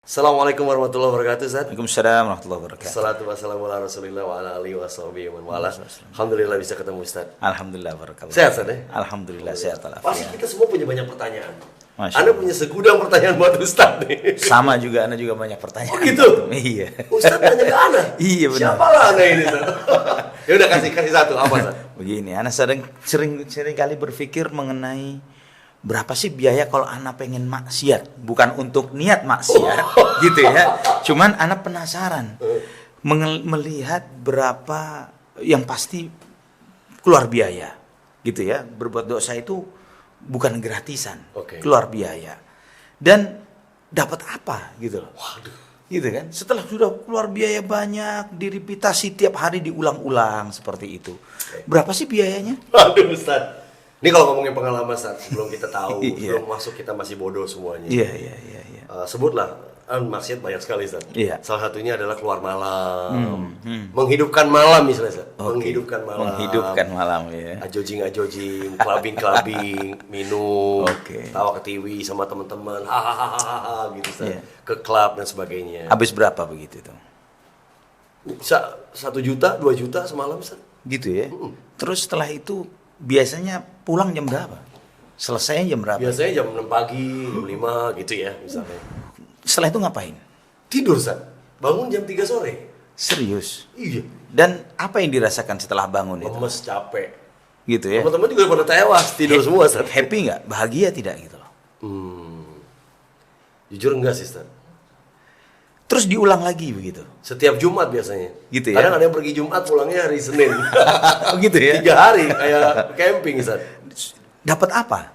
Assalamualaikum warahmatullahi wabarakatuh, Ustaz. Waalaikumsalam warahmatullahi wabarakatuh. Salatu wassalamu ala Rasulillah wa ala alihi washabihi wa man wala. Alhamdulillah bisa ketemu, Ustaz. Alhamdulillah barakallah. Sehat, Ustaz, ya? Alhamdulillah sehat Pasti walafiat. kita semua punya banyak pertanyaan. Masya Anda Allah. punya segudang pertanyaan buat Ustaz nih. Sama juga Anda juga banyak pertanyaan. Oh, gitu? Iya. Ustaz tanya ke Ana. Iya, benar. Siapa lah Ana ini, Ustaz? Ya udah kasih satu apa, Ustaz? Begini, Ana sering kali berpikir mengenai berapa sih biaya kalau Ana pengen maksiat, bukan untuk niat maksiat, gitu ya. Cuman Ana penasaran melihat berapa yang pasti keluar biaya, gitu ya. Berbuat dosa itu bukan gratisan, Oke. keluar biaya. Dan dapat apa gitu loh. Waduh. Gitu kan? Setelah sudah keluar biaya banyak, direpitasi tiap hari diulang-ulang seperti itu. Berapa sih biayanya? Waduh, Ustaz. Ini kalau ngomongin pengalaman, Ustaz, sebelum kita tahu, Iya. sebelum masuk kita masih bodoh semuanya. Iya. Sebutlah, maksiat banyak sekali, Ustaz. Iya. Salah satunya adalah keluar malam, menghidupkan malam misalnya, Ustaz. Oke. Menghidupkan malam, Menghidupkan malam ya. ajojing, clubbing, minum, Oke. tawa ke TV sama teman-teman, hahaha gitu, Ustaz. Iya. Ke klub dan sebagainya. Habis berapa begitu tuh? 1 juta, 2 juta semalam, Ustaz. Gitu ya. Terus setelah itu biasanya pulang jam berapa? Selesainya jam berapa? Biasanya jam 6 pagi, jam 5 gitu ya misalnya. Setelah itu ngapain? Tidur, Ustaz. Bangun jam 3 sore. Serius. Iya. Dan apa yang dirasakan setelah bangun itu? Lemes, capek. Gitu ya. Teman-teman juga pada tewas, tidur semua, Ustaz. Happy nggak? Bahagia tidak gitu loh. Jujur enggak sih, Ustaz. Terus diulang lagi begitu. Setiap Jumat biasanya. Gitu ya? Kadang ada yang pergi Jumat, pulangnya hari Senin. Oh gitu ya. 3 hari, kayak camping, Ustaz. Dapat apa?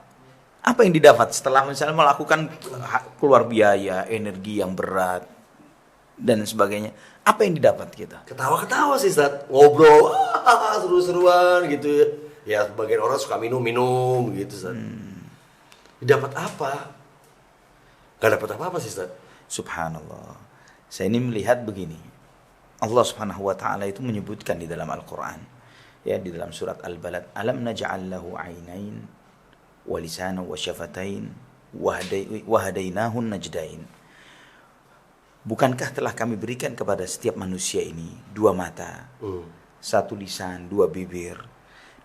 Apa yang didapat setelah misalnya melakukan keluar biaya, energi yang berat dan sebagainya? Apa yang didapat kita? Ketawa-ketawa sih, Ustaz. Ngobrol, seru-seruan gitu ya. Ya, sebagian orang suka minum-minum gitu, Ustaz. Dapat apa? Gak dapat apa-apa sih, Ustaz. Subhanallah. Saya ini melihat begini. Allah Subhanahu wa taala itu menyebutkan di dalam Al-Qur'an, ya, di dalam surat Al-Balad, alam naj'al lahu 'ainain wa lisanan wa syafatain wa hadainahun najdain. Bukankah telah kami berikan kepada setiap manusia ini 2 mata, 1 lisan, 2 bibir,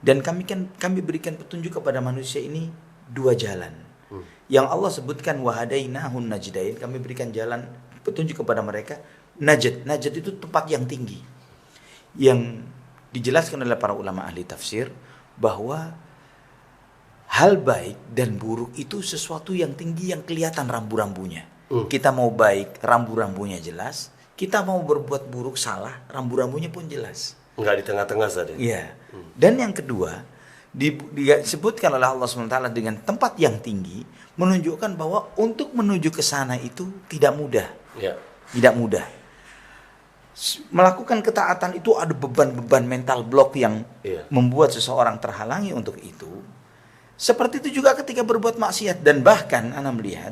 dan kami berikan petunjuk kepada manusia ini 2 jalan. Yang Allah sebutkan wahadainahun najdain, kami berikan jalan petunjuk kepada mereka. Najd itu tempat yang tinggi, yang dijelaskan oleh para ulama ahli tafsir bahwa hal baik dan buruk itu sesuatu yang tinggi yang kelihatan rambu-rambunya. Kita mau baik, rambu-rambunya jelas. Kita mau berbuat buruk, salah, rambu-rambunya pun jelas. Enggak di tengah-tengah, Ustaz. Iya. Dan yang kedua, disebutkan oleh Allah SWT dengan tempat yang tinggi, menunjukkan bahwa untuk menuju ke sana itu tidak mudah. Ya. Tidak mudah. Melakukan ketaatan itu ada beban-beban mental block yang membuat seseorang terhalangi untuk itu. Seperti itu juga ketika berbuat maksiat. Dan bahkan Anda melihat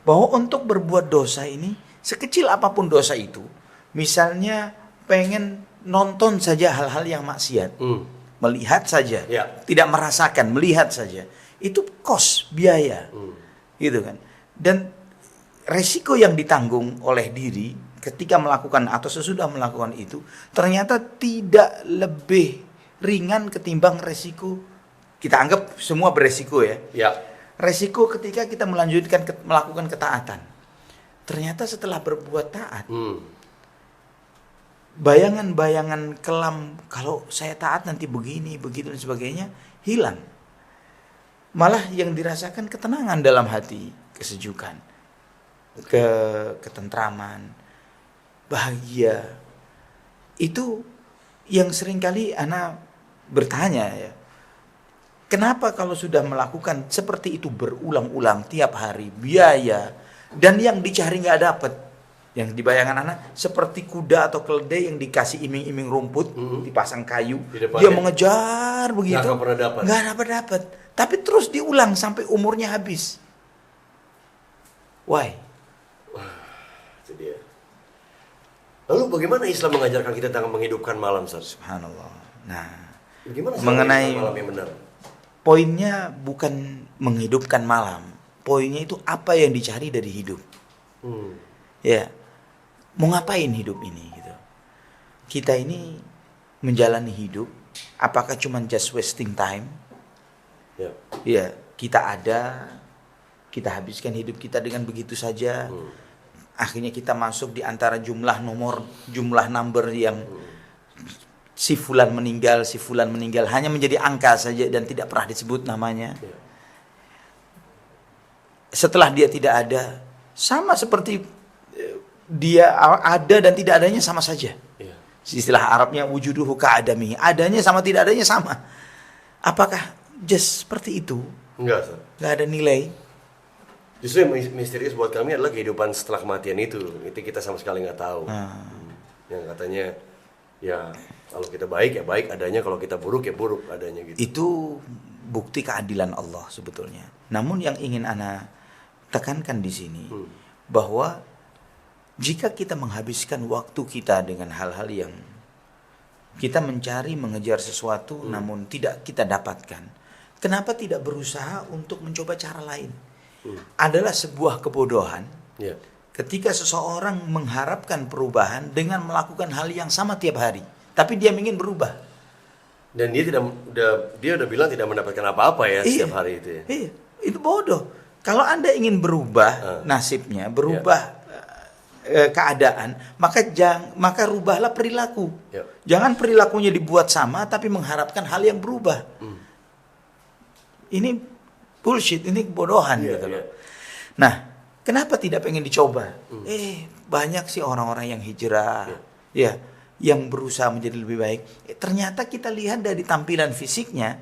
bahwa untuk berbuat dosa ini, sekecil apapun dosa itu, misalnya pengen nonton saja hal-hal yang maksiat, melihat saja, tidak merasakan, melihat saja, itu kos, biaya, gitu kan. Dan resiko yang ditanggung oleh diri ketika melakukan atau sesudah melakukan itu ternyata tidak lebih ringan ketimbang resiko. Kita anggap semua beresiko ya. Resiko ketika kita melakukan ketaatan. Ternyata setelah berbuat taat, bayangan-bayangan kelam kalau saya taat nanti begini, begitu dan sebagainya hilang. Malah yang dirasakan ketenangan dalam hati, kesejukan, ketentraman, bahagia. Itu yang seringkali ana bertanya ya. Kenapa kalau sudah melakukan seperti itu berulang-ulang tiap hari, biaya, dan yang dicari nggak dapat? Yang dibayangkan anak seperti kuda atau keledai yang dikasih iming-iming rumput, dipasang kayu, dia mengejar begitu, nggak dapat. Tapi terus diulang sampai umurnya habis. Why? Itu dia. Lalu bagaimana Islam mengajarkan kita tentang menghidupkan malam, Ustaz? Subhanallah. Nah, bagaimana mengenai malam yang benar? Poinnya bukan menghidupkan malam. Poinnya itu apa yang dicari dari hidup. Ya, mau ngapain hidup ini gitu. Kita ini menjalani hidup, apakah cuma just wasting time? Ya. Ya, kita habiskan hidup kita dengan begitu saja. Akhirnya kita masuk di antara jumlah number yang si fulan meninggal hanya menjadi angka saja dan tidak pernah disebut namanya. Ya. Setelah dia tidak ada, sama seperti dia ada dan tidak adanya sama saja. Ya. Istilah Arabnya wujuduhu ka'adamihi, adanya sama tidak adanya sama. Apakah just seperti itu? Enggak, Ustaz. Nggak ada nilai. Justru yang misterius buat kami adalah kehidupan setelah kematian itu. Itu kita sama sekali nggak tahu. Yang katanya, ya kalau kita baik ya baik adanya, kalau kita buruk ya buruk adanya gitu. Itu bukti keadilan Allah sebetulnya. Namun yang ingin ana tekankan di sini bahwa jika kita menghabiskan waktu kita dengan hal-hal yang kita mencari, mengejar sesuatu namun tidak kita dapatkan, kenapa tidak berusaha untuk mencoba cara lain? Adalah sebuah kebodohan ketika seseorang mengharapkan perubahan dengan melakukan hal yang sama tiap hari, tapi dia ingin berubah. Dan dia udah bilang tidak mendapatkan apa-apa ya setiap hari itu ya. Iya, itu bodoh. Kalau Anda ingin berubah nasibnya, berubah keadaan, maka rubahlah perilaku. Jangan perilakunya dibuat sama tapi mengharapkan hal yang berubah. Ini bullshit, ini kebodohan gitu loh. Nah, kenapa tidak pengen dicoba? Banyak sih orang-orang yang hijrah, yang berusaha menjadi lebih baik. Ternyata kita lihat dari tampilan fisiknya,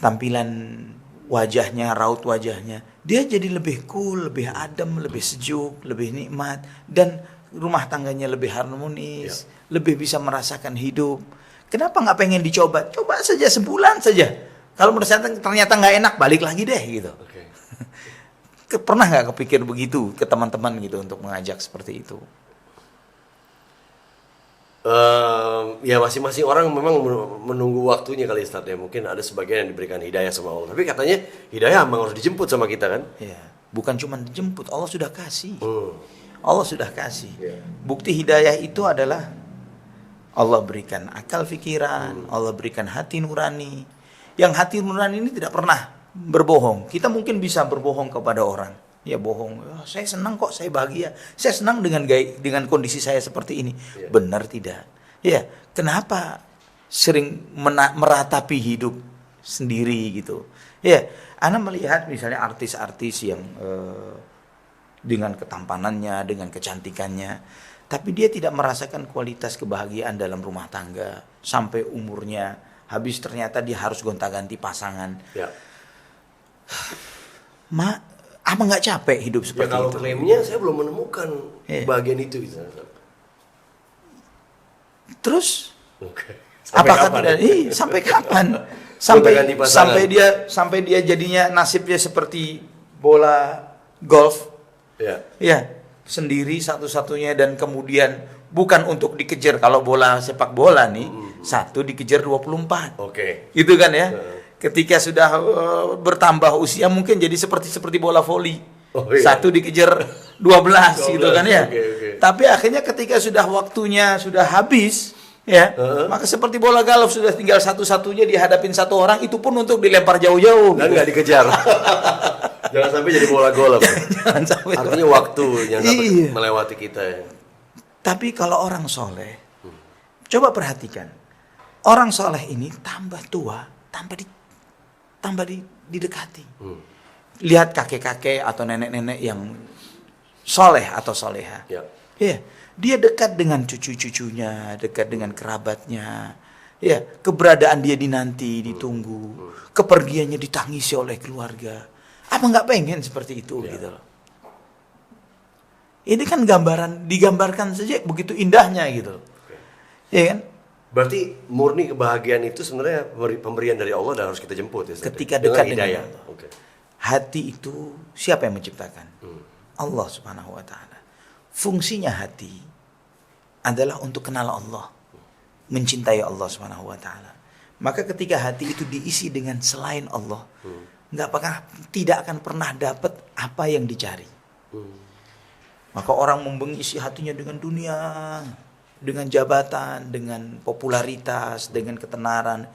tampilan wajahnya, raut wajahnya, dia jadi lebih cool, lebih adem, lebih sejuk, lebih nikmat, dan rumah tangganya lebih harmonis, lebih bisa merasakan hidup. Kenapa nggak pengen dicoba? Coba saja sebulan saja. Kalau ternyata nggak enak, balik lagi deh gitu. Pernah nggak kepikir begitu ke teman-teman gitu untuk mengajak seperti itu? Ya masing-masing orang memang menunggu waktunya kali Ustaz ya. Mungkin ada sebagian yang diberikan hidayah sama Allah. Tapi katanya hidayah memang harus dijemput sama kita kan? Ya, bukan cuma dijemput, Allah sudah kasih. Allah sudah kasih. Bukti hidayah itu adalah Allah berikan akal pikiran, Allah berikan hati nurani. Yang hati nurani ini tidak pernah berbohong. Kita mungkin bisa berbohong kepada orang. Ya bohong. Saya senang kok, saya bahagia. Saya senang dengan kondisi saya seperti ini. Benar tidak? Ya, kenapa sering meratapi hidup sendiri gitu? Ya, Ana melihat misalnya artis-artis yang dengan ketampanannya, dengan kecantikannya, tapi dia tidak merasakan kualitas kebahagiaan dalam rumah tangga sampai umurnya habis, ternyata dia harus gonta-ganti pasangan. Apa nggak capek hidup seperti kalau itu? Kalau klaimnya saya belum menemukan bagian itu. Terus? Sampai apakah kapan? tidak? Sampai kapan? Sampai dia jadinya nasibnya seperti bola golf. Ya, sendiri satu-satunya, dan kemudian bukan untuk dikejar. Kalau bola sepak bola nih, satu dikejar 24. Itu kan ya. Ketika sudah bertambah usia mungkin jadi seperti bola voli. Satu dikejar 12 gitu kan ya. Tapi akhirnya ketika sudah waktunya sudah habis ya, maka seperti bola golf sudah tinggal satu-satunya dihadapin satu orang, itu pun untuk dilempar jauh-jauh dan nggak dikejar. Jangan sampai jadi bola golf. Jangan sampai. Artinya waktu yang melewati kita ya. Tapi kalau orang soleh, coba perhatikan, orang soleh ini tambah tua, tambah didekati. Lihat kakek-kakek atau nenek-nenek yang soleh atau soleha. Dia dekat dengan cucu-cucunya, dekat dengan kerabatnya. Keberadaan dia dinanti, ditunggu. Kepergiannya ditangisi oleh keluarga. Apa nggak pengen seperti itu gitu loh? Ini kan digambarkan saja begitu indahnya gitu. Ya kan? Berarti murni kebahagiaan itu sebenarnya pemberian dari Allah dan harus kita jemput ya. Ketika dekat dengan Allah. Hati itu siapa yang menciptakan? Allah Subhanahu wa taala. Fungsinya hati adalah untuk kenal Allah, mencintai Allah Subhanahu wa taala. Maka ketika hati itu diisi dengan selain Allah, tidak akan pernah dapat apa yang dicari. Maka orang mengisi hatinya dengan dunia, dengan jabatan, dengan popularitas, dengan ketenaran.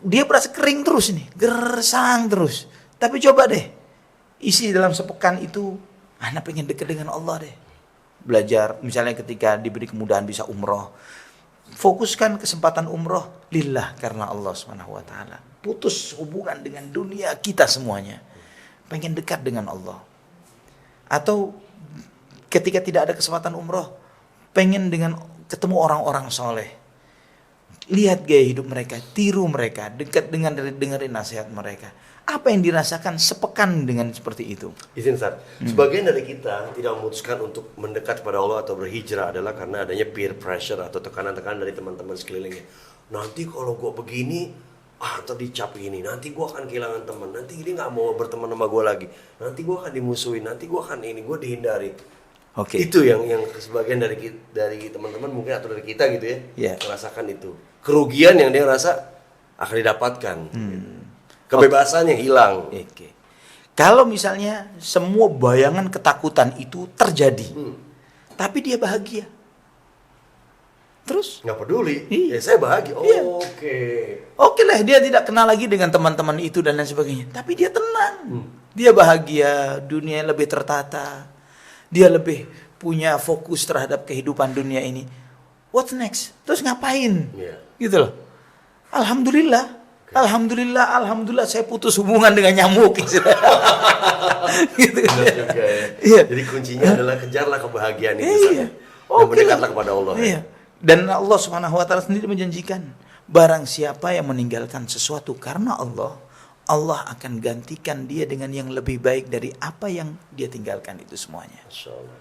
Dia berasa kering terus nih, gersang terus. Tapi coba deh, isi dalam sepekan itu, anak pengen dekat dengan Allah deh. Belajar, misalnya ketika diberi kemudahan bisa umroh, fokuskan kesempatan umroh lillah, karena Allah Subhanahu wa taala. Putus hubungan dengan dunia kita semuanya. Pengen dekat dengan Allah. Atau ketika tidak ada kesempatan umroh, pengen ketemu orang-orang soleh. Lihat gaya hidup mereka, tiru mereka, dekat dengerin nasihat mereka. Apa yang dirasakan sepekan dengan seperti itu? Izin Ustaz, sebagian dari kita tidak memutuskan untuk mendekat kepada Allah atau berhijrah adalah karena adanya peer pressure atau tekanan-tekanan dari teman-teman sekelilingnya. Nanti kalau gue begini, ntar dicap ini, nanti gue akan kehilangan teman, nanti ini nggak mau berteman sama gue lagi, nanti gue akan dimusuhin, nanti gue akan ini, gue dihindari. Itu yang sebagian dari teman-teman mungkin atau dari kita gitu ya, merasakan itu kerugian yang dia rasa akan didapatkan. Kebebasan yang hilang. Kalau misalnya semua bayangan ketakutan itu terjadi, tapi dia bahagia, terus nggak peduli. Iya. Ya saya bahagia. Oke lah, dia tidak kenal lagi dengan teman-teman itu dan lain sebagainya. Tapi dia tenang, dia bahagia, dunia lebih tertata, dia lebih punya fokus terhadap kehidupan dunia ini. What's next? Terus ngapain? Gitu loh. Alhamdulillah. Alhamdulillah saya putus hubungan dengan nyamuk. Gitu. Benar juga ya. Iya. Jadi kuncinya adalah kejarlah kebahagiaan itu. Dan mendekatlah kepada Allah. Iya. Dan Allah Subhanahu wa taala sendiri menjanjikan, barang siapa yang meninggalkan sesuatu karena Allah, Allah akan gantikan dia dengan yang lebih baik dari apa yang dia tinggalkan itu semuanya. Masyaallah.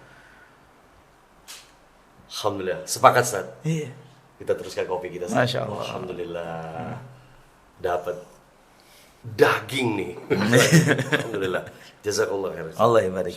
Alhamdulillah. Sepakat, Ustaz? Iya. Kita teruskan kopi kita, Ustaz. Masya Allah. Alhamdulillah. Dapat daging nih. Alhamdulillah. Jazakallah khairan. Allah yang barik.